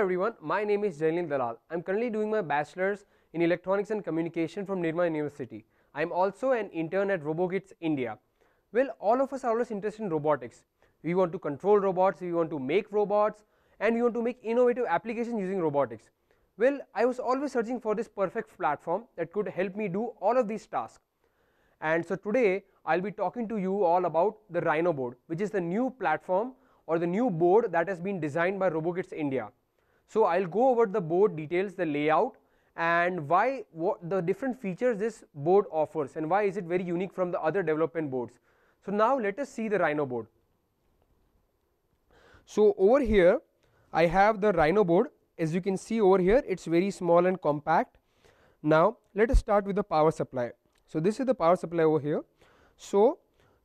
everyone, my name is Jailin Dalal. I am currently doing my bachelor's in electronics and communication from Nirma University. I am also an intern at RoboKits India. Well, all of us are always interested in robotics. We want to control robots, we want to make robots, and we want to make innovative applications using robotics. Well, I was always searching for this perfect platform that could help me do all of these tasks. And so today I will be talking to you all about the Rhino board, which is the new platform or the new board that has been designed by RoboKits India. So I will go over the board details, the layout, and why, what the different features this board offers, and why is it very unique from the other development boards. So now let us see the Rhino board. So over here I have the Rhino board. As you can see over here, it's very small and compact. Now let us start with the power supply. So this is the power supply over here. So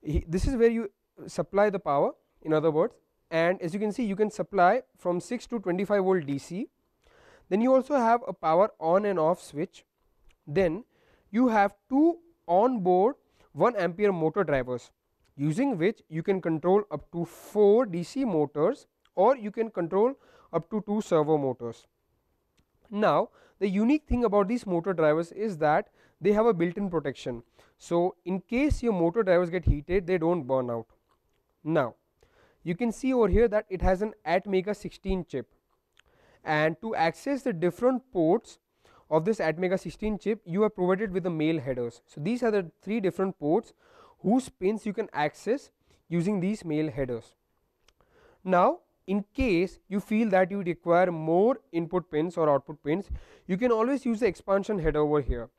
this is where you supply the power, in other words, and as you can see, you can supply from 6 to 25 volt DC. Then you also have a power on and off switch. Then you have two on board 1 ampere motor drivers, using which you can control up to 4 DC motors, or you can control up to 2 servo motors. Now the unique thing about these motor drivers is that they have a built-in protection. So in case your motor drivers get heated, they don't burn out. Now you can see over here that it has an Atmega 16 chip, and to access the different ports of this Atmega 16 chip, you are provided with the male headers. So these are the 3 different ports whose pins you can access using these male headers. Now in case you feel that you require more input pins or output pins, you can always use the expansion header over here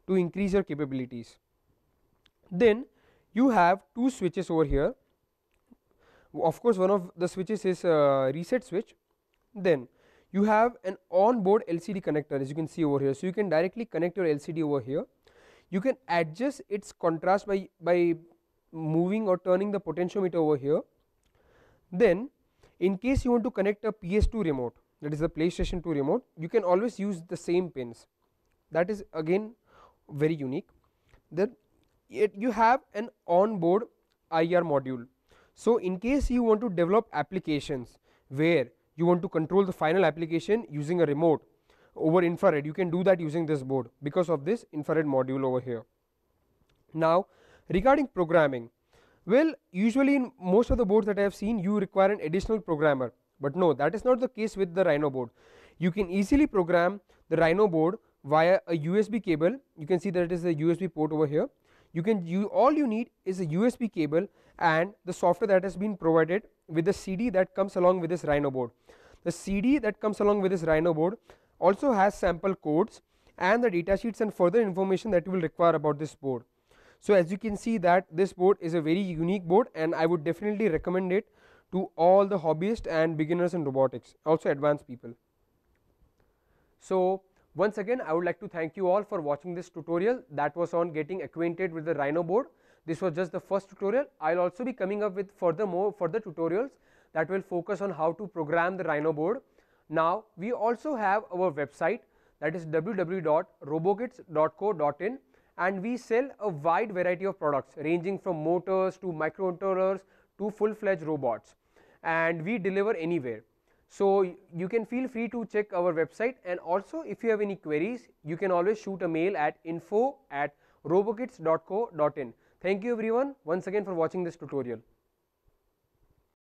to increase your capabilities. Then you have 2 switches over here. Of course, one of the switches is a reset switch. Then you have an on-board LCD connector, as you can see over here. So you can directly connect your LCD over here. You can adjust its contrast by moving or turning the potentiometer over here. Then in case you want to connect a PS2 remote, that is the PlayStation 2 remote, you can always use the same pins. That is again very unique. Then you have an on-board IR module. So in case you want to develop applications where you want to control the final application using a remote over infrared, you can do that using this board because of this infrared module over here. Now regarding programming, well, usually in most of the boards that I have seen, you require an additional programmer, but no, that is not the case with the Rhino board. You can easily program the Rhino board via a USB cable. You can see that it is a USB port over here. All you need is a USB cable and the software that has been provided with the CD that comes along with this Rhino board. The CD that comes along with this Rhino board also has sample codes and the datasheets and further information that you will require about this board. So as you can see that this board is a very unique board, and I would definitely recommend it to all the hobbyists and beginners in robotics, also advanced people. So once again I would like to thank you all for watching this tutorial that was on getting acquainted with the Rhino board. This was just the first tutorial. I will also be coming up with further tutorials that will focus on how to program the Rhino board. Now we also have our website, that is www.robokits.co.in, and we sell a wide variety of products ranging from motors to microcontrollers to full-fledged robots, and we deliver anywhere. So you can feel free to check our website, and also if you have any queries, you can always shoot a mail at info@robokits.co.in. Thank you everyone once again for watching this tutorial.